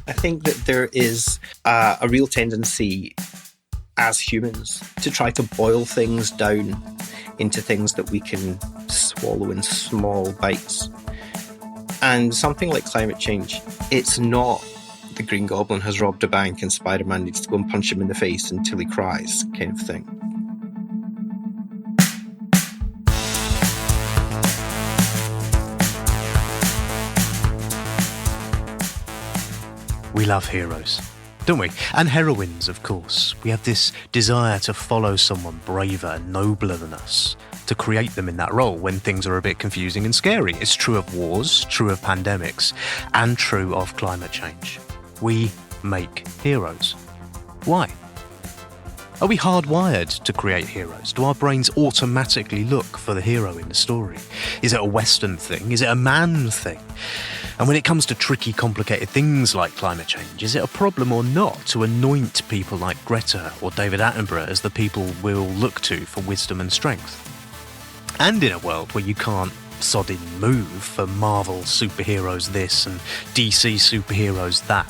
I think that there is a real tendency as humans to try to boil things down into things that we can swallow in small bites. And something like climate change, it's not the Green Goblin has robbed a bank and Spider-Man needs to go and punch him in the face until he cries kind of thing. We love heroes, don't we? And heroines, of course. We have this desire to follow someone braver and nobler than us, to create them in that role when things are a bit confusing and scary. It's true of wars, true of pandemics, and true of climate change. We make heroes. Why? Are we hardwired to create heroes? Do our brains automatically look for the hero in the story? Is it a Western thing? Is it a man thing? And when it comes to tricky, complicated things like climate change, is it a problem or not to anoint people like Greta or David Attenborough as the people we'll look to for wisdom and strength? And in a world where you can't sodding move for Marvel superheroes this and DC superheroes that,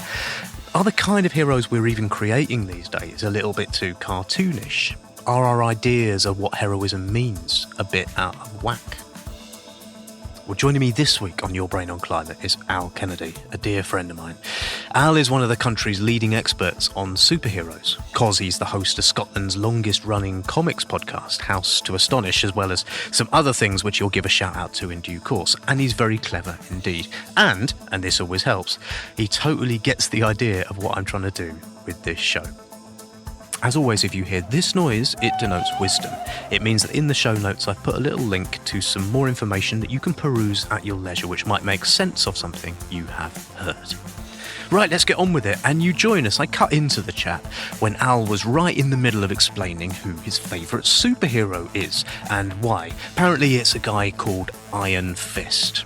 are the kind of heroes we're even creating these days a little bit too cartoonish? Are our ideas of what heroism means a bit out of whack? Well, joining me this week on Your Brain on Climate is Al Kennedy, a dear friend of mine. Al is one of the country's leading experts on superheroes, cause he's the host of Scotland's longest-running comics podcast, House to Astonish, as well as some other things which you'll give a shout-out to in due course. And he's very clever indeed. And this always helps, he totally gets the idea of what I'm trying to do with this show. As always, if you hear this noise, it denotes wisdom. It means that in the show notes I've put a little link to some more information that you can peruse at your leisure, which might make sense of something you have heard. Right, let's get on with it, and you join us. I cut into the chat when Al was right in the middle of explaining who his favourite superhero is, and why. Apparently it's a guy called Iron Fist.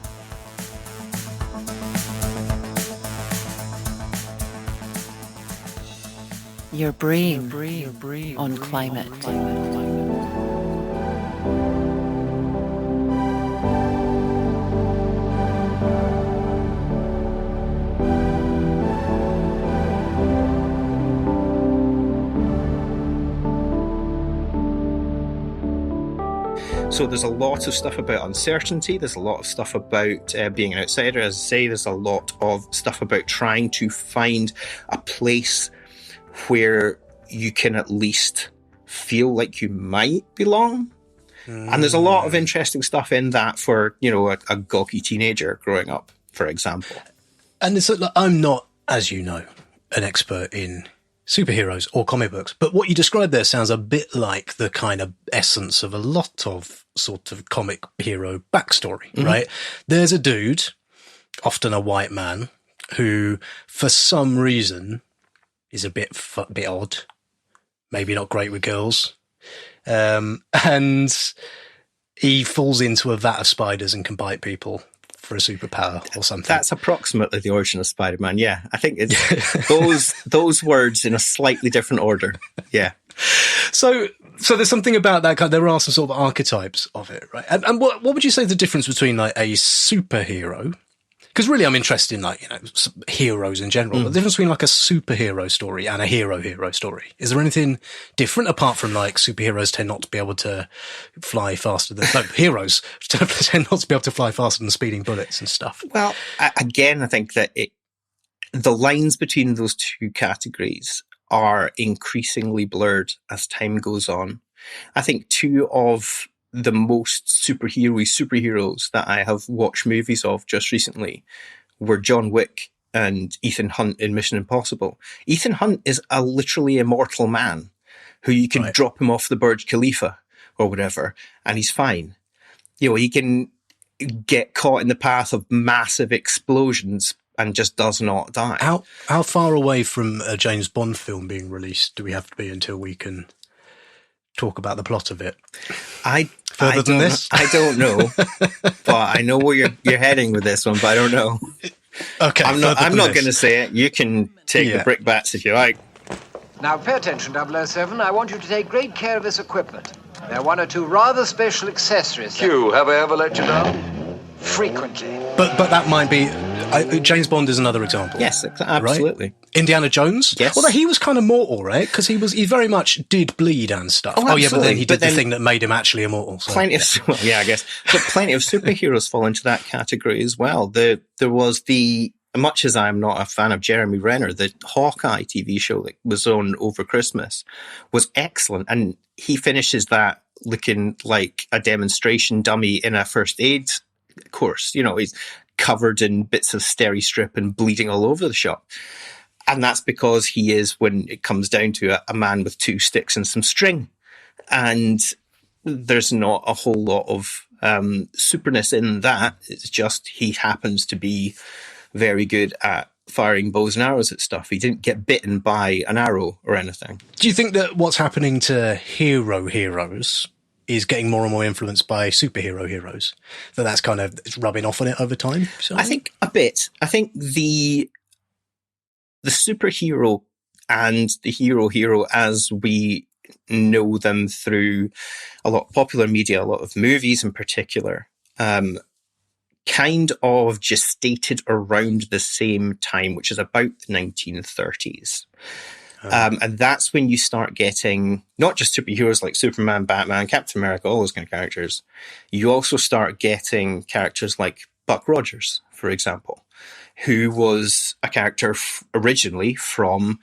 Your brain on climate. So there's a lot of stuff about uncertainty, there's a lot of stuff about being an outsider, as I say, there's a lot of stuff about trying to find a place where you can at least feel like you might belong. And there's a lot of interesting stuff in that for, you know, a gawky teenager growing up, for example. And it's like, I'm not, as you know, an expert in superheroes or comic books, but what you described there sounds a bit like the kind of essence of a lot of sort of comic hero backstory, right? There's a dude, often a white man, who for some reason is a bit odd, maybe not great with girls, and he falls into a vat of spiders and can bite people for a superpower or something. That's approximately the origin of Spider-Man. Yeah, I think it's those words in a slightly different order. Yeah. So there's something about that kind. There are some sort of archetypes of it, right? And what would you say the difference between like a superhero? Because really, I'm interested in like, you know, heroes in general. The difference between like a superhero story and a hero story. Is there anything different apart from like superheroes tend not to be able to fly faster than heroes tend not to be able to fly faster than speeding bullets and stuff? Well, again, I think that the lines between those two categories are increasingly blurred as time goes on. I think two of the most superheroes that I have watched movies of just recently were John Wick and Ethan Hunt in Mission Impossible. Ethan Hunt is a literally immortal man who you can drop him off the Burj Khalifa or whatever, and he's fine. You know, he can get caught in the path of massive explosions and just does not die. How far away from a James Bond film being released do we have to be until we can talk about the plot of it? I don't know, but I know where you're heading with this one, but I don't know. Okay, I'm not going to say it. You can take the brickbats if you like. Now pay attention, 007. I want you to take great care of this equipment. There are one or two rather special accessories. Q, have I ever let you down? Frequently. But that might be James Bond is another example. Yes, absolutely. Right? Indiana Jones? Yes. Although he was kind of mortal, right? Because he very much did bleed and stuff. Oh, yeah, but then he did the then thing that made him actually immortal. So, plenty of, well, yeah, I guess. But plenty of superheroes fall into that category as well. There was much as I'm not a fan of Jeremy Renner, the Hawkeye TV show that was on over Christmas was excellent. And he finishes that looking like a demonstration dummy in a first aid course. He's covered in bits of steri-strip and bleeding all over the shop. And that's because he is, when it comes down to a man with 2 sticks and some string. And there's not a whole lot of superness in that. It's just he happens to be very good at firing bows and arrows at stuff. He didn't get bitten by an arrow or anything. Do you think that what's happening to heroes is getting more and more influenced by superhero heroes? That's kind of rubbing off on it over time? So? I think a bit. I think the superhero and the hero as we know them through a lot of popular media, a lot of movies in particular, kind of gestated around the same time, which is about the 1930s. And that's when you start getting not just superheroes like Superman, Batman, Captain America, all those kind of characters. You also start getting characters like Buck Rogers, for example, who was a character originally from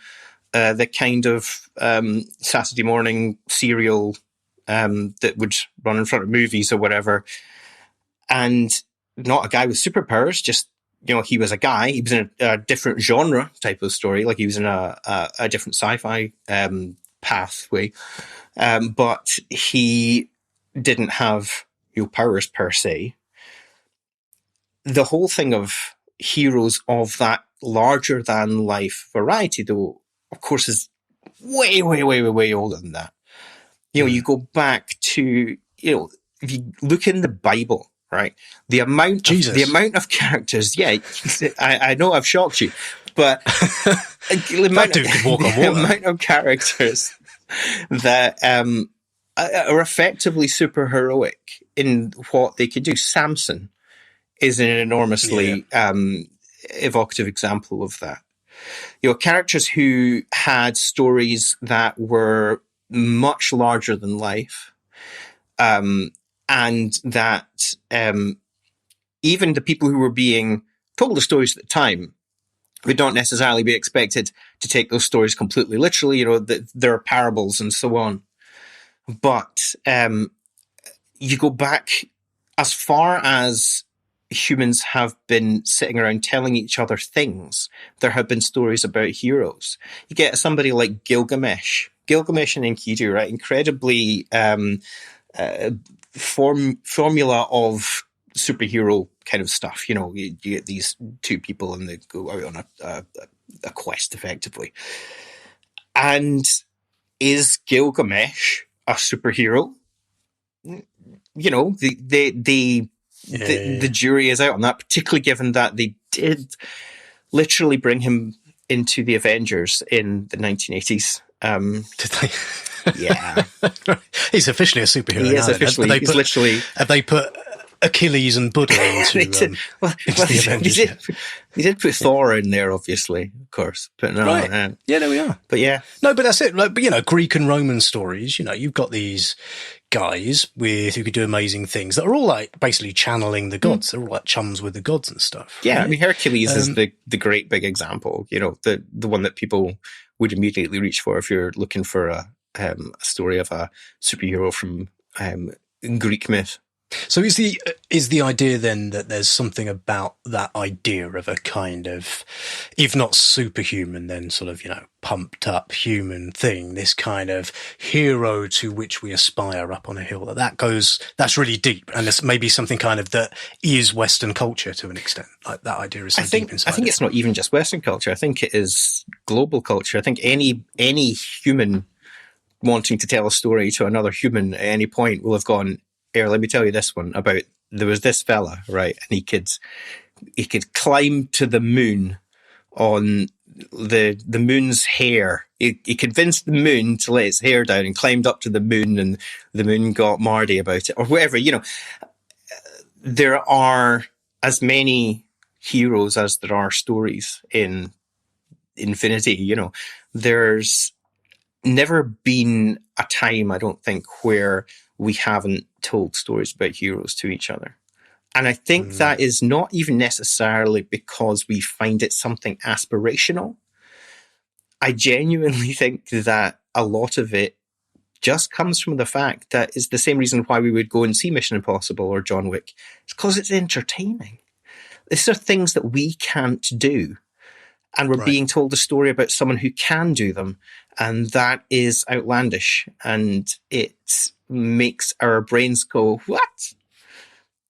the kind of Saturday morning serial that would run in front of movies or whatever. And not a guy with superpowers, just, he was a guy. He was in a different genre type of story, like he was in a different sci-fi pathway. But he didn't have powers per se. The whole thing of heroes of that larger than life variety, though, of course, is way, way, way, way, way older than that. You go back to, if you look in the Bible, right? The amount of characters, yeah, I know I've shocked you, but the amount of characters that are effectively superheroic in what they could do. Samson is an enormously evocative example of that. Characters who had stories that were much larger than life, and that even the people who were being told the stories at the time would not necessarily be expected to take those stories completely literally. There are parables and so on. But you go back as far as humans have been sitting around telling each other things, there have been stories about heroes. You get somebody like Gilgamesh and Enkidu, right? Incredibly formula of superhero kind of stuff. You get these 2 people and they go out on a quest effectively. And is Gilgamesh a superhero? The jury is out on that, particularly given that they did literally bring him into the Avengers in the 1980s. Did they? Yeah. He's officially a superhero. He is officially. Have they put Achilles and Buddha into, into the Avengers? They did put Thor in there, obviously, of course. But no, right. Yeah, there we are. But yeah. No, but that's it. Like, but, Greek and Roman stories, you've got these guys who could do amazing things that are all like basically channeling the gods. They're all like chums with the gods and stuff. Yeah, right? I mean, Hercules is the great big example, the one that people would immediately reach for if you're looking for a story of a superhero from Greek myth. So is the idea then that there's something about that idea of a kind of, if not superhuman, then sort of, pumped up human thing, this kind of hero to which we aspire up on a hill, that's really deep. And it's maybe something kind of that is Western culture to an extent. Like that idea is so deep inside. I think it's not even just Western culture. I think it is global culture. I think any human wanting to tell a story to another human at any point will have gone, here, let me tell you this one about, there was this fella, right? And he could climb to the moon on the moon's hair. He convinced the moon to let its hair down and climbed up to the moon, and the moon got Mardy about it or whatever. There are as many heroes as there are stories in Infinity. You know, there's never been a time, I don't think, where we haven't told stories about heroes to each other. And I think that is not even necessarily because we find it something aspirational. I genuinely think that a lot of it just comes from the fact that it's the same reason why we would go and see Mission Impossible or John Wick. It's because it's entertaining. These are things that we can't do. And we're being told a story about someone who can do them. And that is outlandish. And it makes our brains go, what?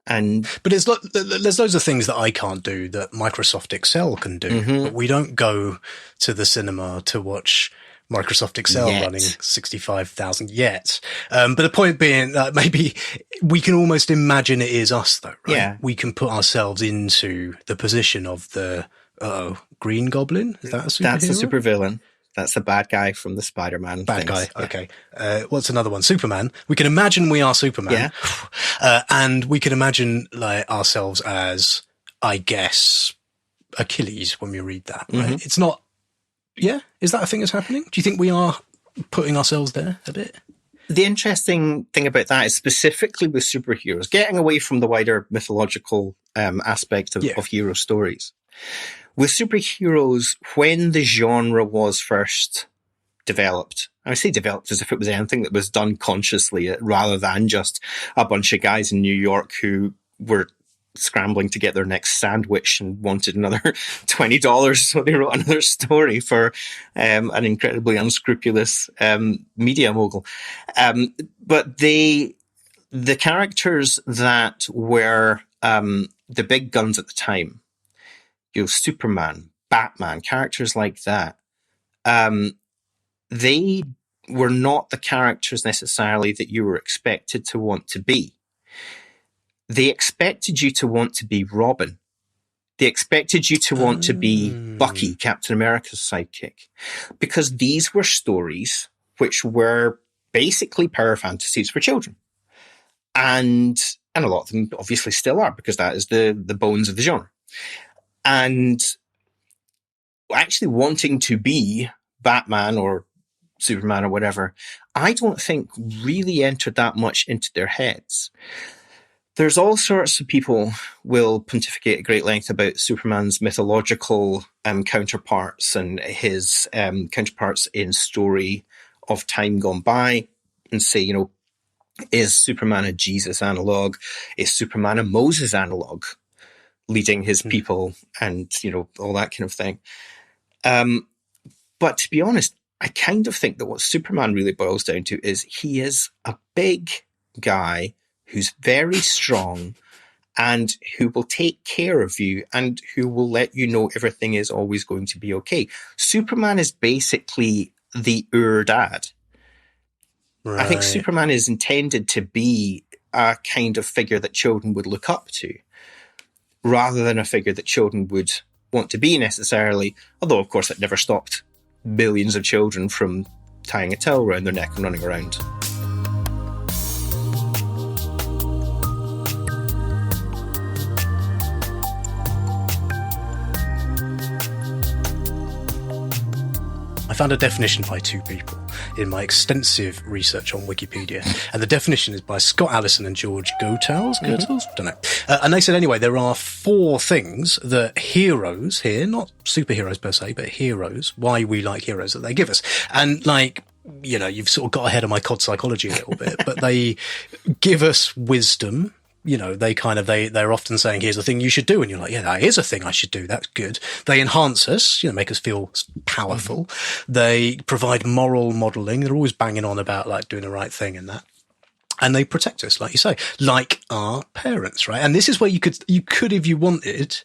But there's loads of things that I can't do that Microsoft Excel can do. But we don't go to the cinema to watch Microsoft Excel running 65,000 yet. But the point being that maybe we can almost imagine it is us, though, right? Yeah. We can put ourselves into the position of the Green Goblin. Is that a superhero? That's a supervillain. That's the bad guy from the Spider-Man Bad things. guy. Okay. What's another one? Superman. We can imagine we are Superman. Yeah. And we can imagine like ourselves as, I guess, Achilles when we read that, right? It's not, is that a thing that's happening? Do you think we are putting ourselves there a bit? The interesting thing about that is specifically with superheroes, getting away from the wider mythological aspect of hero stories. With superheroes, when the genre was first developed, I say developed as if it was anything that was done consciously rather than just a bunch of guys in New York who were scrambling to get their next sandwich and wanted another $20, so they wrote another story for an incredibly unscrupulous media mogul. But the characters that were the big guns at the time, you know, Superman, Batman, characters like that, they were not the characters necessarily that you were expected to want to be. They expected you to want to be Robin. They expected you to want to be Bucky, Captain America's sidekick, because these were stories which were basically power fantasies for children. And a lot of them obviously still are, because that is the bones of the genre. And actually wanting to be Batman or Superman or whatever, I don't think really entered that much into their heads. There's all sorts of people will pontificate at great length about Superman's mythological counterparts and his counterparts in story of time gone by, and say, you know, is Superman a Jesus analog? Is Superman a Moses analog, leading his people and, you know, all that kind of thing. But to be honest, I kind of think that what Superman really boils down to is he is a big guy who's very strong and who will take care of you and who will let you know everything is always going to be okay. Superman is basically the dad. Right. I think Superman is intended to be a kind of figure that children would look up to, rather than a figure that children would want to be necessarily, although of course it never stopped billions of children from tying a towel around their neck and running around. I found a definition by two people in my extensive research on Wikipedia. And the definition is by Scott Allison and George Goethals? Don't know. And they said, anyway, there are 4 things that heroes here, not superheroes per se, but heroes, why we like heroes, that they give us. And like, you know, you've sort of got ahead of my COD psychology a little bit, but they give us wisdom. You know, they're often saying, here's the thing you should do. And you're like, yeah, that is a thing I should do. That's good. They enhance us, you know, make us feel powerful. They provide moral modeling. They're always banging on about like doing the right thing and that. And they protect us, like you say, like our parents, right? And this is where you could, if you wanted,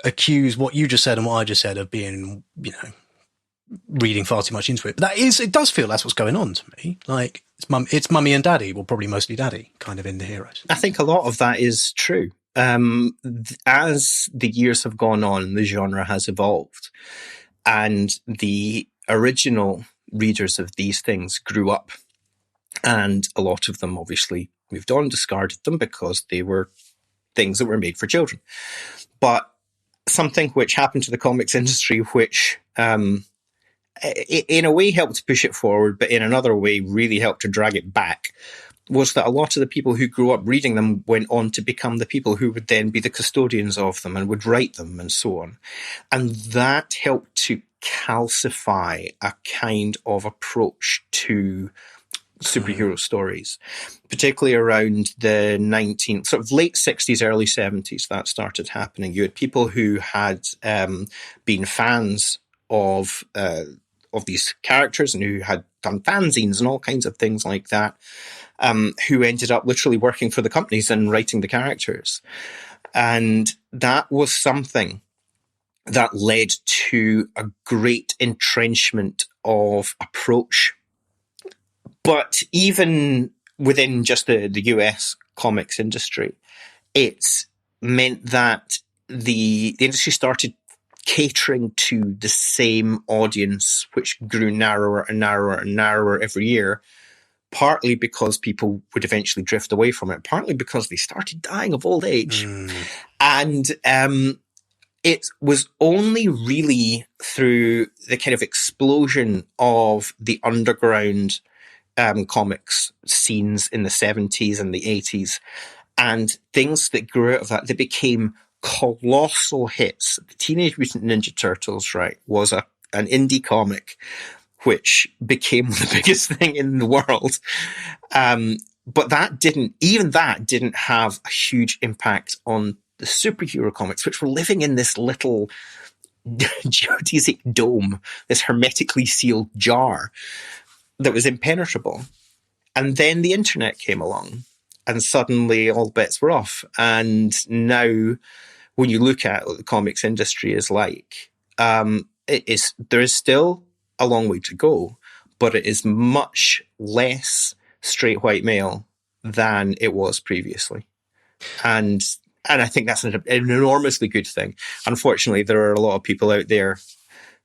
accuse what you just said and what I just said of being, you know, reading far too much into it. But it does feel that's what's going on to me. Like it's mummy and daddy, well, probably mostly daddy, kind of in the heroes. I think a lot of that is true. As the years have gone on, the genre has evolved, and the original readers of these things grew up, and a lot of them obviously moved on, discarded them because they were things that were made for children. But something which happened to the comics industry, which in a way helped to push it forward, but in another way really helped to drag it back, was that a lot of the people who grew up reading them went on to become the people who would then be the custodians of them and would write them and so on. And that helped to calcify a kind of approach to superhero stories, particularly around the sort of late 60s, early 70s, that started happening. You had people who had been fans of these characters and who had done fanzines and all kinds of things like that, who ended up literally working for the companies and writing the characters. And that was something that led to a great entrenchment of approach. But even within just the US comics industry, it's meant that the industry started catering to the same audience, which grew narrower and narrower and narrower every year, partly because people would eventually drift away from it, partly because they started dying of old age. And it was only really through the kind of explosion of the underground comics scenes in the 70s and the 80s and things that grew out of that became colossal hits. The Teenage Mutant Ninja Turtles, right, was an indie comic which became the biggest thing in the world. But that didn't have a huge impact on the superhero comics, which were living in this little geodesic dome, this hermetically sealed jar that was impenetrable. And then the internet came along and suddenly all bets were off. And now when you look at what the comics industry is like, there is still a long way to go, but it is much less straight white male than it was previously. And I think that's an enormously good thing. Unfortunately, there are a lot of people out there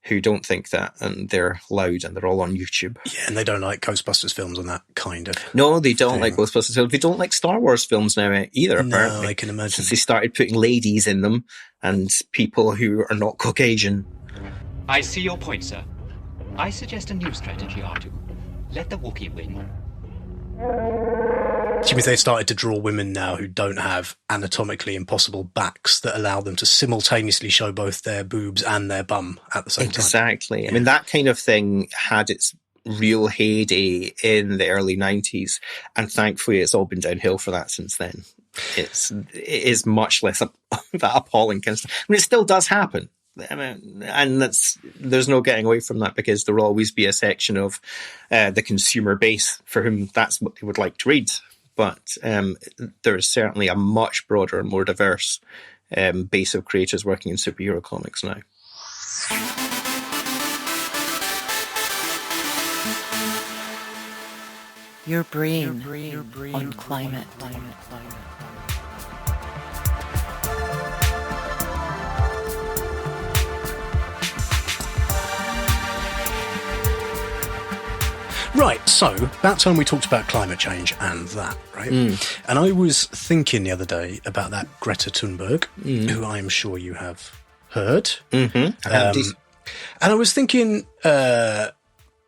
who don't think that, and they're loud, and they're all on YouTube. Yeah, and they don't like Ghostbusters films and that kind of No, they don't thing. like Ghostbusters films. They don't like Star Wars films now either, apparently. No, I can imagine. Since they started putting ladies in them, and people who are not Caucasian. I see your point, sir. I suggest a new strategy, R2. Let the Wookiee win. Do you mean they started to draw women now who don't have anatomically impossible backs that allow them to simultaneously show both their boobs and their bum at the same time? Exactly. Yeah. I mean, that kind of thing had its real heyday in the early 90s, and thankfully it's all been downhill for that since then. It is much less that appalling kind of stuff. I mean, it still does happen. I mean, and there's no getting away from that, because there will always be a section of the consumer base for whom that's what they would like to read. But there is certainly a much broader and more diverse base of creators working in superhero comics now. Your brain on climate. Right, so that time we talked about climate change and that, right? And I was thinking the other day about that Greta Thunberg, who I'm sure you have heard. And I was thinking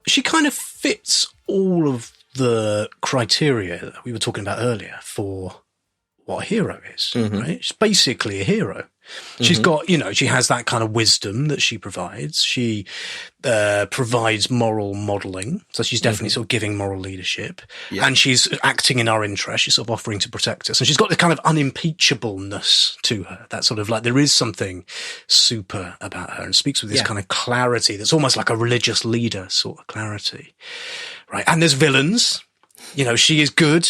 she kind of fits all of the criteria that we were talking about earlier for what a hero is, right? She's basically a hero. She's got, she has that kind of wisdom that she provides. She provides moral modelling. So she's definitely sort of giving moral leadership. Yeah. And she's acting in our interest. She's sort of offering to protect us. And she's got the kind of unimpeachableness to her. That sort of like, there is something super about her, and speaks with this kind of clarity that's almost like a religious leader sort of clarity. Right. And there's villains. She is good,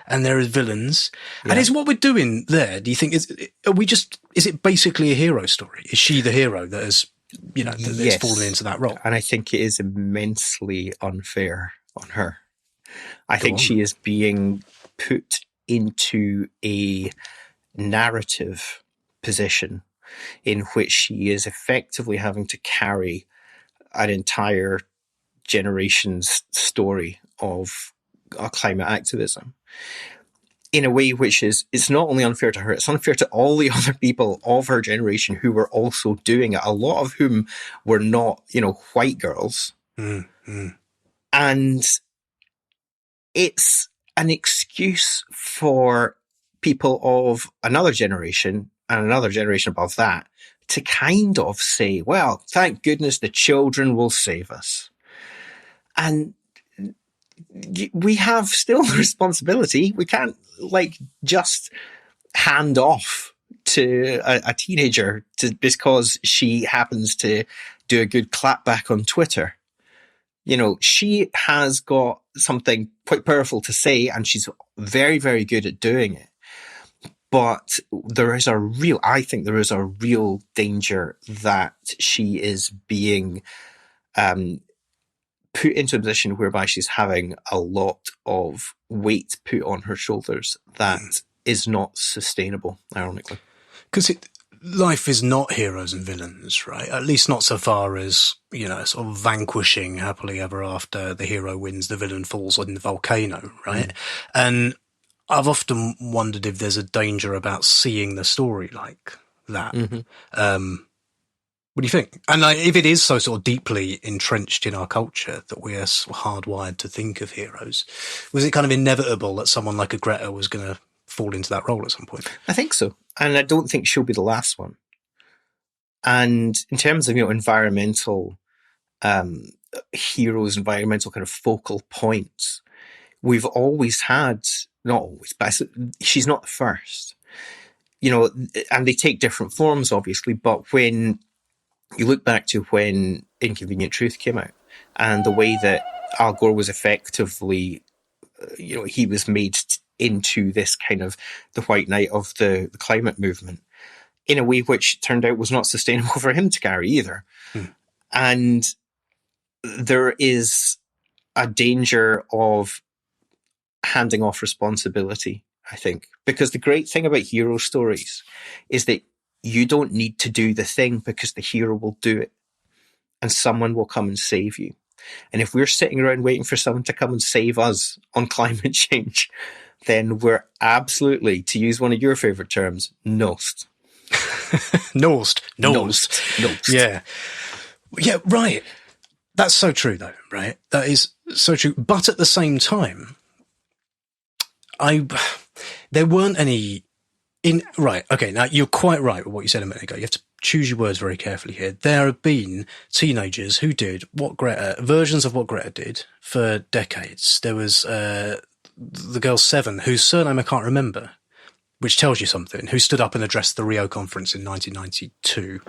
and there are villains. Yeah. And is what we're doing there, do you think, is it basically a hero story? Is she the hero that has, that's fallen into that role? And I think it is immensely unfair on her. I think she is being put into a narrative position in which she is effectively having to carry an entire generation's story of climate activism. in a way which is, it's not only unfair to her, it's unfair to all the other people of her generation who were also doing it, a lot of whom were not, white girls. And it's an excuse for people of another generation and another generation above that to kind of say, well, thank goodness the children will save us. And we have still the responsibility. We can't just hand off to a teenager because she happens to do a good clapback on Twitter. She has got something quite powerful to say, and she's very, very good at doing it. But I think there is a real danger that she is being put into a position whereby she's having a lot of weight put on her shoulders that is not sustainable, ironically. Because life is not heroes and villains, right? At least not so far as, sort of vanquishing happily ever after, the hero wins, the villain falls in the volcano, right? And I've often wondered if there's a danger about seeing the story like that. What do you think? And if it is so sort of deeply entrenched in our culture that we're sort of hardwired to think of heroes, was it kind of inevitable that someone like a Greta was going to fall into that role at some point? I think so. And I don't think she'll be the last one. And in terms of, environmental heroes, environmental kind of focal points, we've always had, not always, but she's not the first. And they take different forms, obviously, but when you look back to when Inconvenient Truth came out and the way that Al Gore was effectively, he was made into this kind of the white knight of the climate movement in a way which turned out was not sustainable for him to carry either. And there is a danger of handing off responsibility, I think, because the great thing about hero stories is that you don't need to do the thing because the hero will do it and someone will come and save you. And if we're sitting around waiting for someone to come and save us on climate change, then we're absolutely, to use one of your favorite terms, nosed. Nosed. Yeah, right. That's so true, though, right? That is so true. But at the same time, there weren't any right. Okay, now you're quite right with what you said a minute ago. You have to choose your words very carefully here. There have been teenagers who did versions of what Greta did for decades. There was the girl Seven, whose surname I can't remember, which tells you something, who stood up and addressed the Rio conference in 1992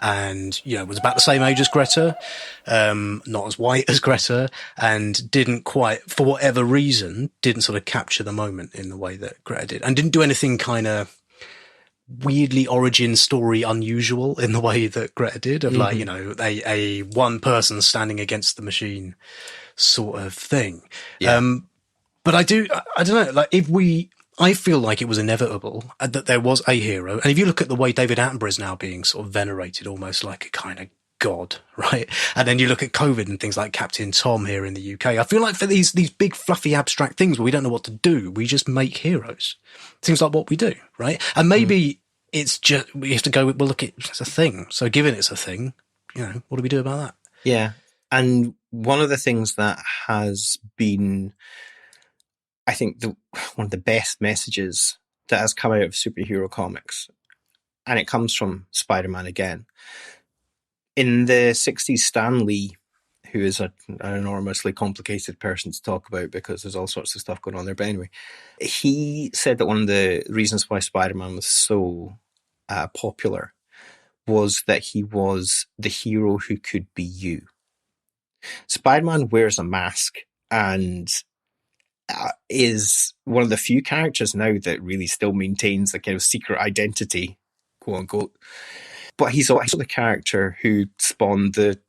and, was about the same age as Greta, not as white as Greta, and didn't quite, for whatever reason, didn't sort of capture the moment in the way that Greta did, and didn't do anything kind of weirdly origin story unusual in the way that Greta did, of a one person standing against the machine sort of thing. Yeah. But I don't know, I feel like it was inevitable that there was a hero. And if you look at the way David Attenborough is now being sort of venerated almost like a kind of god, right? And then you look at COVID and things like Captain Tom here in the UK. I feel like for these big fluffy abstract things where we don't know what to do, we just make heroes. Things like what we do, right? And maybe it's just, we have to go, well, look, it's a thing. So given it's a thing, what do we do about that? Yeah. And one of the things that has been, I think, one of the best messages that has come out of superhero comics, and it comes from Spider-Man again. In the 60s, Stan Lee, who is an enormously complicated person to talk about because there's all sorts of stuff going on there, but anyway, he said that one of the reasons why Spider-Man was so popular was that he was the hero who could be you. Spider-Man wears a mask and is one of the few characters now that really still maintains a kind of secret identity, quote unquote. But he's also the character who spawned the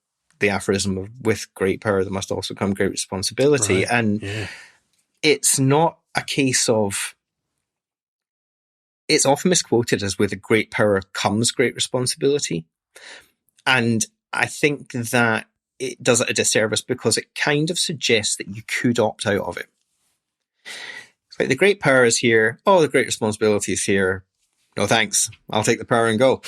aphorism of, with great power there must also come great responsibility. Right. And it's not a case of, it's often misquoted as with a great power comes great responsibility. And I think that it does it a disservice because it kind of suggests that you could opt out of it. Like, the great power is here. Oh, the great responsibility is here. No thanks. I'll take the power and go.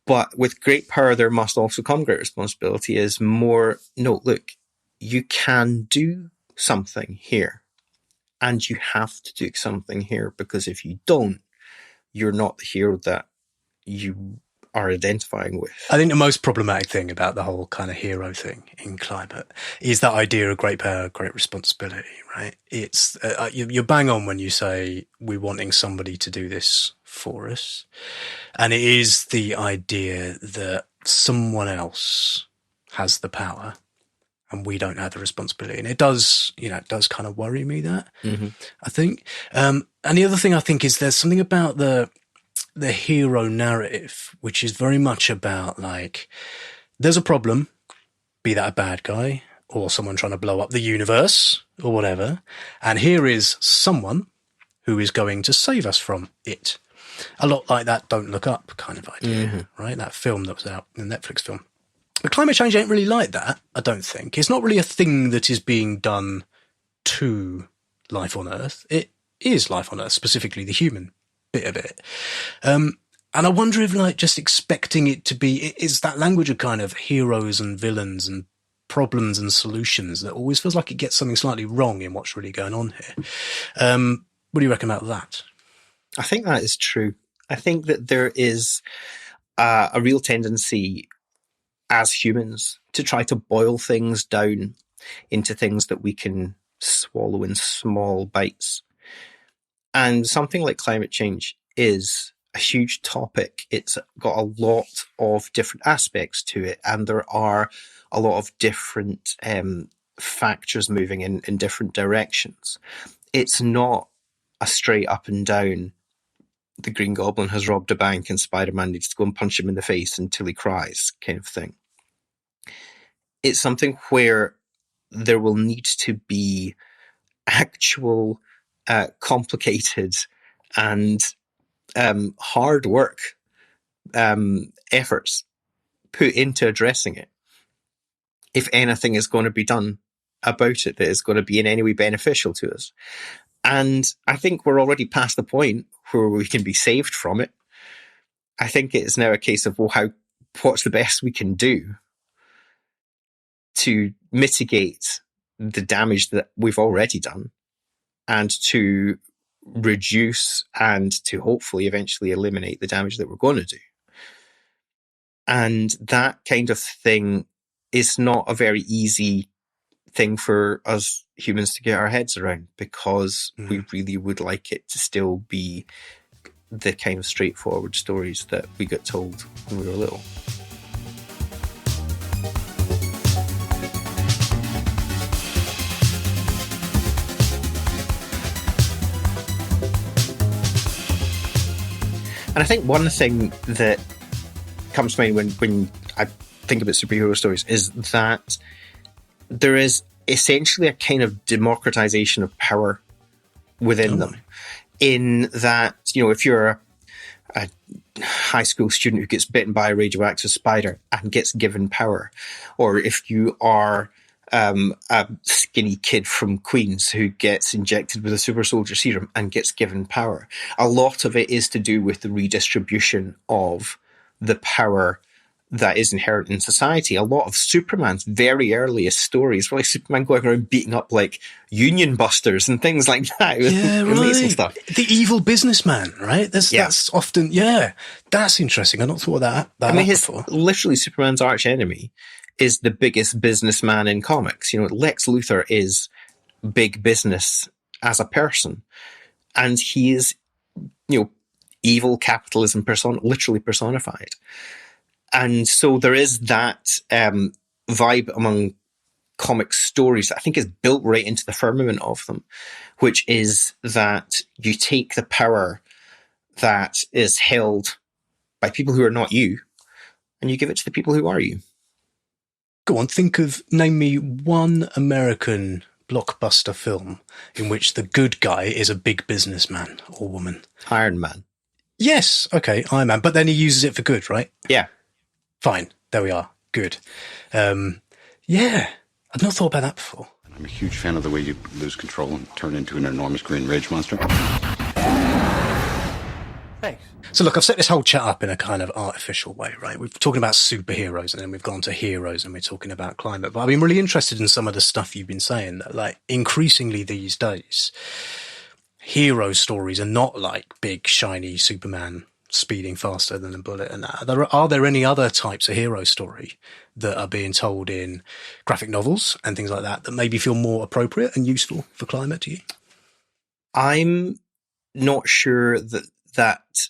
But with great power, there must also come great responsibility. Is more, no, look, you can do something here. And you have to do something here, because if you don't, you're not the hero that you are identifying with. I think the most problematic thing about the whole kind of hero thing in climate is that idea of great power, great responsibility, right? It's you're bang on when you say we're wanting somebody to do this for us. And it is the idea that someone else has the power and we don't have the responsibility. And it does, it does kind of worry me, that, I think. And the other thing I think is there's something about the hero narrative, which is very much about, like, there's a problem, be that a bad guy or someone trying to blow up the universe or whatever, and here is someone who is going to save us from it. A lot like that Don't Look Up kind of idea, right? That film that was out, the Netflix film. But climate change ain't really like that, I don't think. It's not really a thing that is being done to life on Earth. It is life on Earth, specifically the human bit of it. And I wonder if, like, just expecting it to be, is that language of kind of heroes and villains and problems and solutions that always feels like it gets something slightly wrong in what's really going on here. What do you reckon about that? I think that is true. I think that there is a real tendency as humans to try to boil things down into things that we can swallow in small bites. And something like climate change is a huge topic. It's got a lot of different aspects to it, and there are a lot of different factors moving in different directions. It's not a straight up and down, the Green Goblin has robbed a bank and Spider-Man needs to go and punch him in the face until he cries kind of thing. It's something where there will need to be actual complicated and hard work efforts put into addressing it, if anything is going to be done about it that is going to be in any way beneficial to us. And I think we're already past the point where we can be saved from it. I think it is now a case of, well, what's the best we can do to mitigate the damage that we've already done, and to reduce and to hopefully eventually eliminate the damage that we're going to do. And that kind of thing is not a very easy thing for us humans to get our heads around, because we really would like it to still be the kind of straightforward stories that we got told when we were little. And I think one thing that comes to mind when I think about superhero stories is that there is essentially a kind of democratization of power within them. In that, if you're a high school student who gets bitten by a radioactive spider and gets given power, or if you are a skinny kid from Queens who gets injected with a super soldier serum and gets given power, a lot of it is to do with the redistribution of the power that is inherent in society. A lot of Superman's very earliest stories were like Superman going around beating up like union busters and things like that. Yeah, amazing right. stuff. The evil businessman, right? That's often, that's interesting. I've not thought of that before. Literally Superman's arch enemy is the biggest businessman in comics. Lex Luthor is big business as a person, and he is, evil capitalism literally personified. And so there is that vibe among comic stories that I think is built right into the firmament of them, which is that you take the power that is held by people who are not you, and you give it to the people who are you. Go on, name me one American blockbuster film in which the good guy is a big businessman or woman. Iron Man. Yes, okay, Iron Man, but then he uses it for good, right? Yeah. Fine, there we are. Good. I've not thought about that before. I'm a huge fan of the way you lose control and turn into an enormous green rage monster. Thanks. So look, I've set this whole chat up in a kind of artificial way, right? We're talking about superheroes and then we've gone to heroes and we're talking about climate. But I've been really interested in some of the stuff you've been saying, that like increasingly these days, hero stories are not like big, shiny Superman speeding faster than a bullet and that. Are there any other types of hero story that are being told in graphic novels and things like that that maybe feel more appropriate and useful for climate to you? I'm not sure that's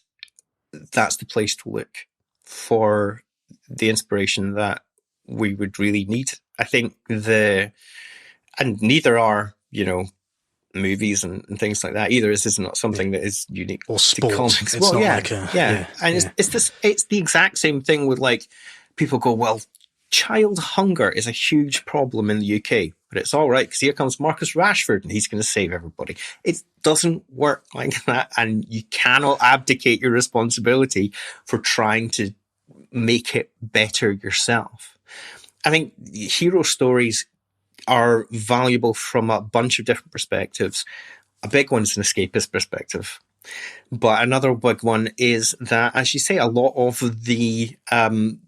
the place to look for the inspiration that we would really need. I think and neither are, movies and things like that either. This is not something that is unique or sport. To comics. It's not like it's the exact same thing with like people go, well, child hunger is a huge problem in the UK, but it's all right because here comes Marcus Rashford and he's going to save everybody. It doesn't work like that, and you cannot abdicate your responsibility for trying to make it better yourself. I think hero stories are valuable from a bunch of different perspectives. A big one is an escapist perspective. But another big one is that, as you say, a lot of the kind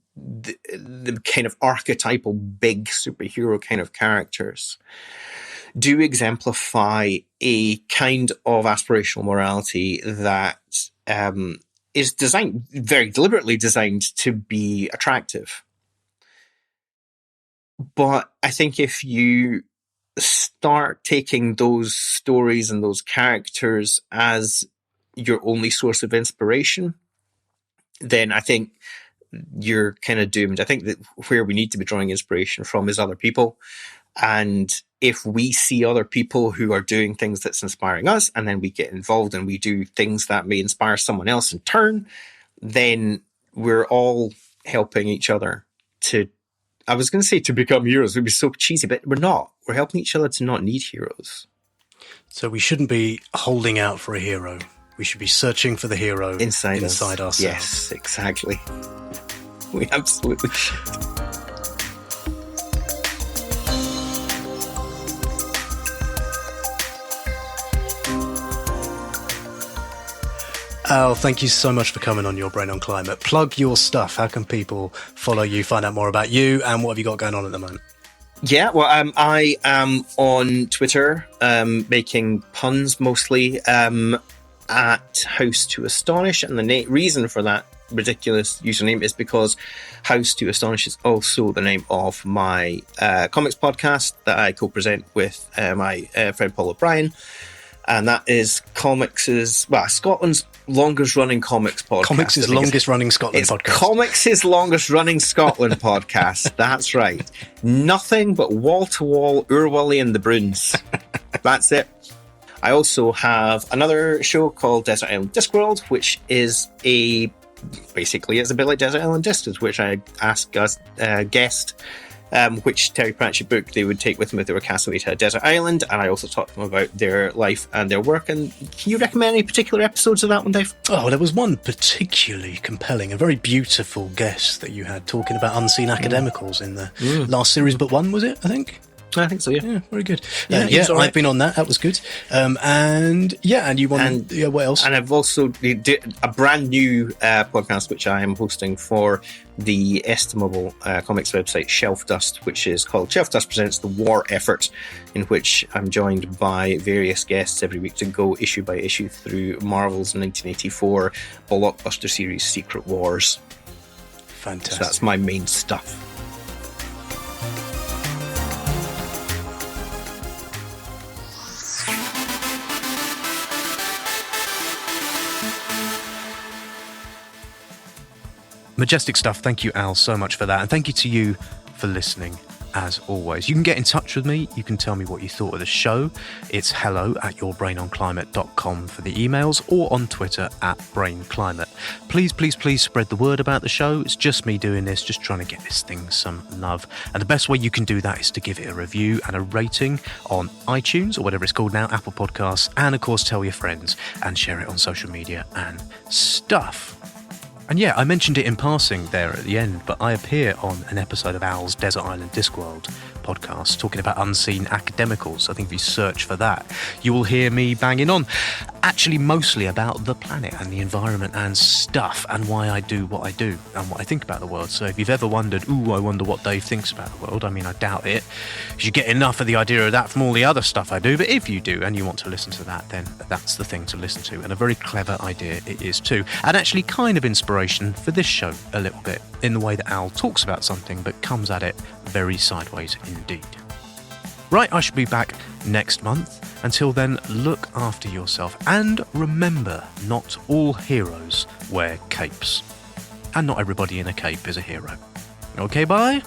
of archetypal big superhero kind of characters do exemplify a kind of aspirational morality that is very deliberately designed to be attractive. But I think if you start taking those stories and those characters as your only source of inspiration, then I think you're kind of doomed. I think that where we need to be drawing inspiration from is other people. And if we see other people who are doing things that's inspiring us, and then we get involved and we do things that may inspire someone else in turn, then we're all helping each other to, I was going to say to become heroes. It would be so cheesy, but we're not. We're helping each other to not need heroes. So we shouldn't be holding out for a hero. We should be searching for the hero inside ourselves. Yes, exactly. We absolutely should. Al, thank you so much for coming on Your Brain on Climate. Plug your stuff. How can people follow you, find out more about you, and what have you got going on at the moment? Yeah, well, I am on Twitter, making puns mostly, at House to Astonish, and the reason for that ridiculous username is because House to Astonish is also the name of my comics podcast that I co-present with my friend Paul O'Brien. And that is Scotland's longest running comics podcast. Comics' longest running Scotland podcast. Comics' longest running Scotland podcast. That's right. Nothing but wall to wall Urwally and the Bruins. That's it. I also have another show called Desert Island Discworld, which is basically it's a bit like Desert Island Discs, which I ask a guest which Terry Pratchett book they would take with them if they were cast away to a desert island, and I also talk to them about their life and their work. And can you recommend any particular episodes of that one, Dave? Oh, there was one particularly compelling, a very beautiful guest that you had talking about unseen academicals in the last series but one, was it, I think? I think so, yeah. Yeah, very good. Yeah, right. I've been on that. That was good. And you want... what else? And I've also did a brand new podcast, which I am hosting for the estimable comics website Shelf Dust, which is called Shelf Dust Presents The War Effort, in which I'm joined by various guests every week to go issue by issue through Marvel's 1984 blockbuster series Secret Wars. Fantastic. So that's my main stuff. Majestic stuff. Thank you, Al, so much for that. And thank you to you for listening, as always. You can get in touch with me. You can tell me what you thought of the show. It's hello@yourbrainonclimate.com for the emails, or on Twitter @brainclimate. Please, please, please spread the word about the show. It's just me doing this, just trying to get this thing some love. And the best way you can do that is to give it a review and a rating on iTunes, or whatever it's called now, Apple Podcasts. And, of course, tell your friends and share it on social media and stuff. And yeah, I mentioned it in passing there at the end, but I appear on an episode of Al's Desert Island Discworld podcast talking about unseen academicals. I think if you search for that, you will hear me banging on, actually mostly about the planet and the environment and stuff and why I do what I do and what I think about the world. So if you've ever wondered, I wonder what Dave thinks about the world, I mean, I doubt it. You get enough of the idea of that from all the other stuff I do, but if you do and you want to listen to that, then that's the thing to listen to, and a very clever idea it is too, and actually kind of inspiration for this show a little bit, in the way that Al talks about something but comes at it very sideways indeed. Right, I shall be back next month. Until then, look after yourself and remember, not all heroes wear capes. And not everybody in a cape is a hero. Okay, bye?